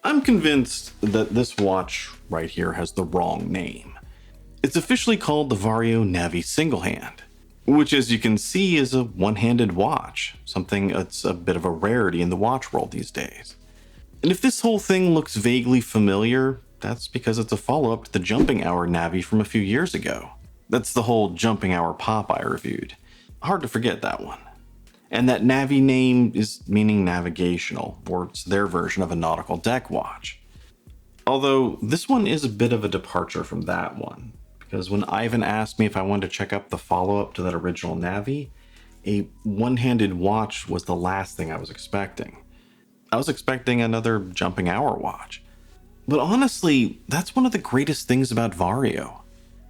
I'm convinced that this watch right here has the wrong name. It's officially called the Vario Navi Single Hand, which as you can see is a one-handed watch, something that's a bit of a rarity in the watch world these days. And if this whole thing looks vaguely familiar, that's because it's a follow-up to the Jumping Hour Navi from a few years ago. That's the whole Jumping Hour pop I reviewed. Hard to forget that one. And that Navi name is meaning navigational, or it's their version of a nautical deck watch. Although this one is a bit of a departure from that one, because when Ivan asked me if I wanted to check up the follow-up to that original Navi, a one-handed watch was the last thing I was expecting. I was expecting another Jumping Hour watch. But honestly, that's one of the greatest things about Vario.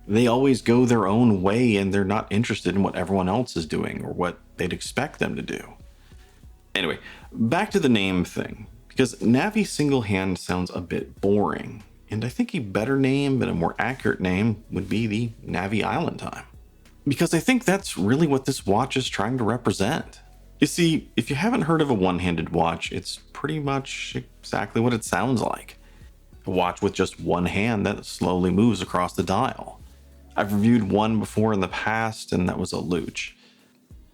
They always go their own way and they're not interested in what everyone else is doing or what they'd expect them to do. Anyway, back to the name thing, because Navi Single Hand sounds a bit boring, and I think a better name and a more accurate name would be the Navi Island Time. Because I think that's really what this watch is trying to represent. You see, if you haven't heard of a one-handed watch, it's pretty much exactly what it sounds like. A watch with just one hand that slowly moves across the dial. I've reviewed one before in the past, and that was a Luch.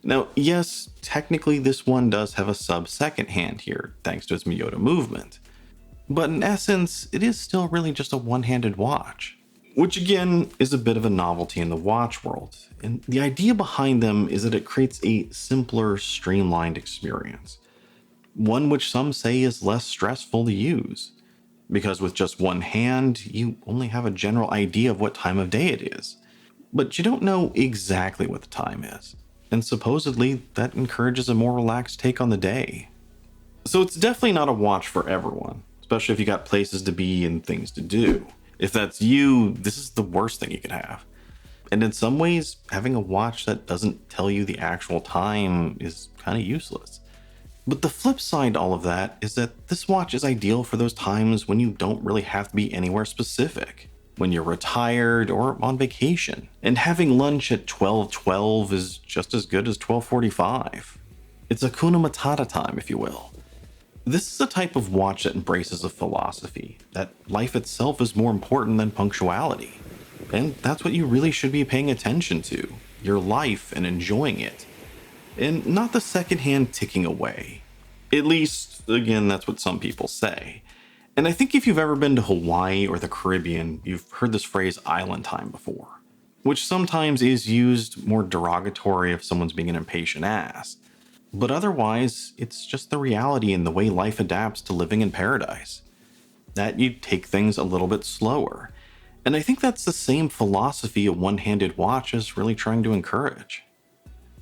Now, yes, technically this one does have a sub-second hand here, thanks to its Miyota movement. But in essence, it is still really just a one-handed watch. Which again, is a bit of a novelty in the watch world. And the idea behind them is that it creates a simpler, streamlined experience. One which some say is less stressful to use. Because with just one hand, you only have a general idea of what time of day it is. But you don't know exactly what the time is. And supposedly, that encourages a more relaxed take on the day. So it's definitely not a watch for everyone, especially if you got places to be and things to do. If that's you, this is the worst thing you could have. And in some ways, having a watch that doesn't tell you the actual time is kind of useless. But the flip side to all of that is that this watch is ideal for those times when you don't really have to be anywhere specific. When you're retired or on vacation. And having lunch at 12:12 is just as good as 12:45. It's a Kuna Matata time, if you will. This is a type of watch that embraces a philosophy that life itself is more important than punctuality. And that's what you really should be paying attention to, your life and enjoying it. And not the secondhand ticking away. At least, again, that's what some people say. And I think if you've ever been to Hawaii or the Caribbean, you've heard this phrase island time before, which sometimes is used more derogatory if someone's being an impatient ass. But otherwise, it's just the reality and the way life adapts to living in paradise. That you take things a little bit slower. And I think that's the same philosophy a one-handed watch is really trying to encourage.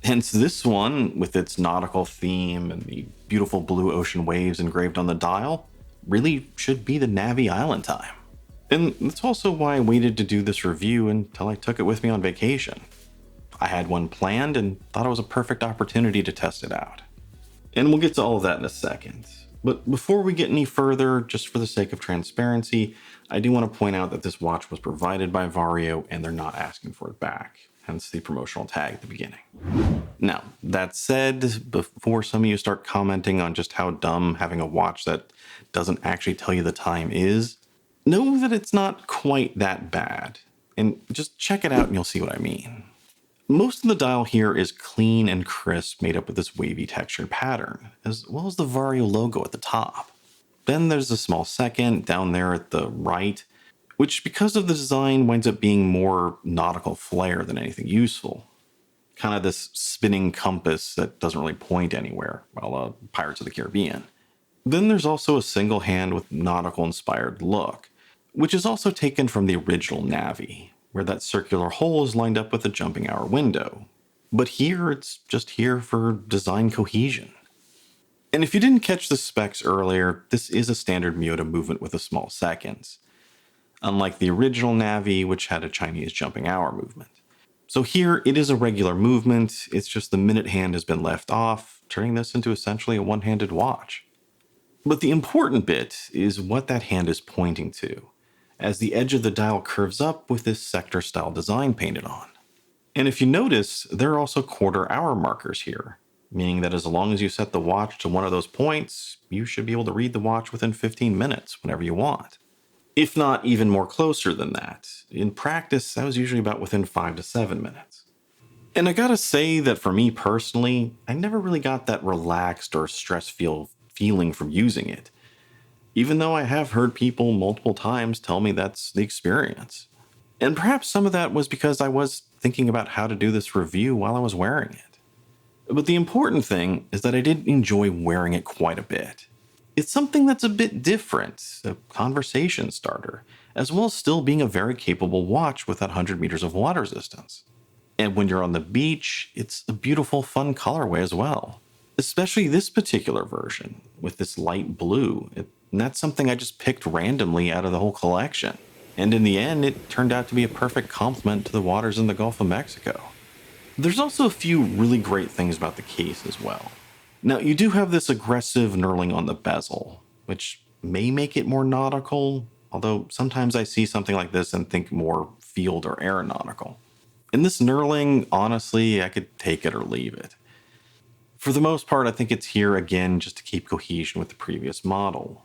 Hence this one, with its nautical theme and the beautiful blue ocean waves engraved on the dial, really should be the Navi Island Time. And that's also why I waited to do this review until I took it with me on vacation. I had one planned and thought it was a perfect opportunity to test it out. And we'll get to all of that in a second. But before we get any further, just for the sake of transparency, I do want to point out that this watch was provided by Vario and they're not asking for it back, hence the promotional tag at the beginning. Now, that said, before some of you start commenting on just how dumb having a watch that doesn't actually tell you the time is, know that it's not quite that bad. And just check it out and you'll see what I mean. Most of the dial here is clean and crisp, made up with this wavy textured pattern, as well as the Vario logo at the top. Then there's a small second down there at the right, which because of the design winds up being more nautical flair than anything useful. Kind of this spinning compass that doesn't really point anywhere, well, Pirates of the Caribbean. Then there's also a single hand with nautical inspired look, which is also taken from the original Navi, where that circular hole is lined up with a jumping hour window. But here, it's just here for design cohesion. And if you didn't catch the specs earlier, this is a standard Miyota movement with a small seconds, unlike the original Navi, which had a Chinese jumping hour movement. So here, it is a regular movement, it's just the minute hand has been left off, turning this into essentially a one-handed watch. But the important bit is what that hand is pointing to, as the edge of the dial curves up with this sector-style design painted on. And if you notice, there are also quarter-hour markers here, meaning that as long as you set the watch to one of those points, you should be able to read the watch within 15 minutes whenever you want. If not even more closer than that. In practice, that was usually about within 5 to 7 minutes. And I gotta say that for me personally, I never really got that relaxed or feeling from using it, even though I have heard people multiple times tell me that's the experience. And perhaps some of that was because I was thinking about how to do this review while I was wearing it. But the important thing is that I did enjoy wearing it quite a bit. It's something that's a bit different, a conversation starter, as well as still being a very capable watch with that 100 meters of water resistance. And when you're on the beach, it's a beautiful, fun colorway as well. Especially this particular version with this light blue. And that's something I just picked randomly out of the whole collection. And in the end, it turned out to be a perfect complement to the waters in the Gulf of Mexico. There's also a few really great things about the case as well. Now, you do have this aggressive knurling on the bezel, which may make it more nautical, although sometimes I see something like this and think more field or aeronautical. In this knurling, honestly, I could take it or leave it. For the most part, I think it's here again just to keep cohesion with the previous model.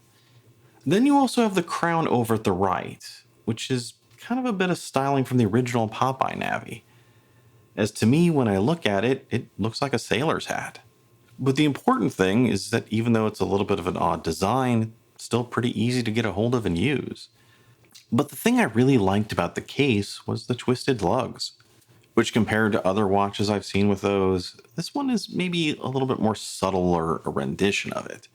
Then you also have the crown over at the right, which is kind of a bit of styling from the original Popeye Navi. As to me, when I look at it, it looks like a sailor's hat. But the important thing is that even though it's a little bit of an odd design, it's still pretty easy to get a hold of and use. But the thing I really liked about the case was the twisted lugs, which compared to other watches I've seen with those, this one is maybe a little bit more subtle or a rendition of it,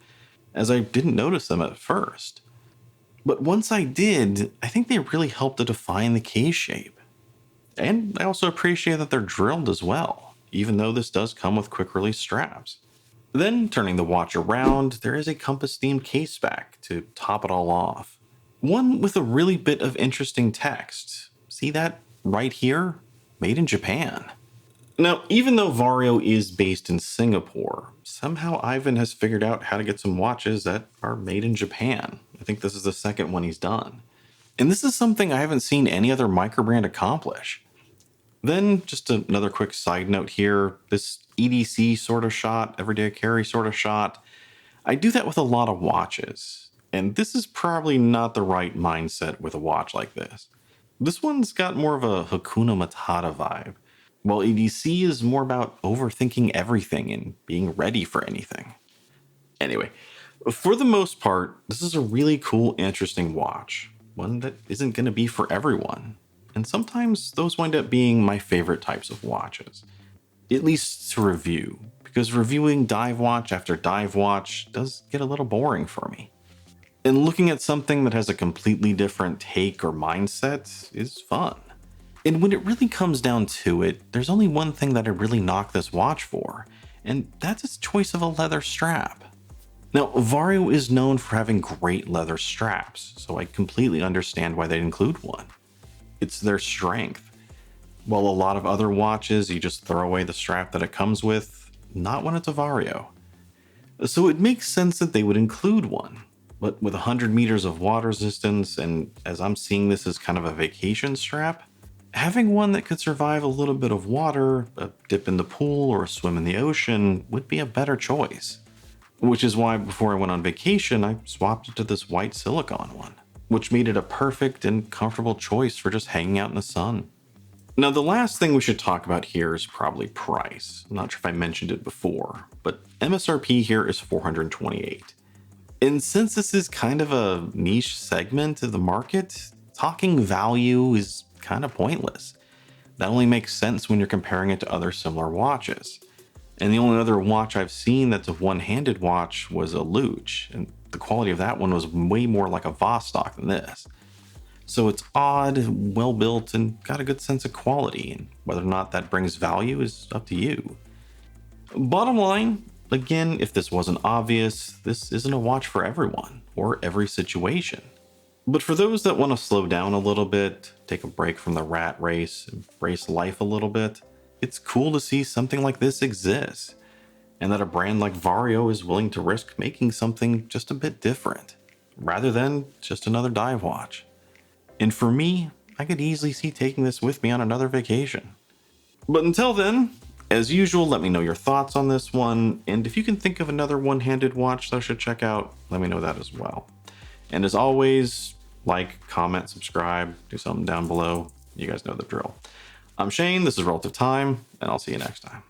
as I didn't notice them at first. But once I did, I think they really helped to define the case shape. And I also appreciate that they're drilled as well, even though this does come with quick release straps. Then, turning the watch around, there is a compass-themed case back to top it all off. One with a really bit of interesting text. See that right here? Made in Japan. Now, even though Vario is based in Singapore, somehow Ivan has figured out how to get some watches that are made in Japan. I think this is the second one he's done. And this is something I haven't seen any other microbrand accomplish. Then, just another quick side note here, this EDC sort of shot, everyday carry sort of shot, I do that with a lot of watches. And this is probably not the right mindset with a watch like this. This one's got more of a Hakuna Matata vibe, while EDC is more about overthinking everything and being ready for anything. Anyway, for the most part, this is a really cool, interesting watch. One that isn't going to be for everyone. And sometimes those wind up being my favorite types of watches. At least to review, because reviewing dive watch after dive watch does get a little boring for me. And looking at something that has a completely different take or mindset is fun. And when it really comes down to it, there's only one thing that I really knock this watch for, and that's its choice of a leather strap. Now, Vario is known for having great leather straps, so I completely understand why they'd include one. It's their strength. While a lot of other watches, you just throw away the strap that it comes with, not when it's a Vario. So it makes sense that they would include one. But with 100 meters of water resistance, and as I'm seeing this as kind of a vacation strap, having one that could survive a little bit of water, a dip in the pool, or a swim in the ocean would be a better choice. Which is why before I went on vacation, I swapped it to this white silicone one, which made it a perfect and comfortable choice for just hanging out in the sun. Now, the last thing we should talk about here is probably price. I'm not sure if I mentioned it before, but MSRP here is $428. And since this is kind of a niche segment of the market, talking value is kind of pointless. That only makes sense when you're comparing it to other similar watches. And the only other watch I've seen that's a one-handed watch was a Luch, and the quality of that one was way more like a Vostok than this. So it's odd, well built, and got a good sense of quality, and whether or not that brings value is up to you. Bottom line, again, if this wasn't obvious, this isn't a watch for everyone, or every situation. But for those that want to slow down a little bit, take a break from the rat race, embrace life a little bit, it's cool to see something like this exist, and that a brand like Vario is willing to risk making something just a bit different, rather than just another dive watch. And for me, I could easily see taking this with me on another vacation. But until then, As usual, let me know your thoughts on this one, and if you can think of another one-handed watch that I should check out, let me know that as well. And as always, like, comment, subscribe, do something down below. You guys know the drill. I'm Shane, this is Relative Time, and I'll see you next time.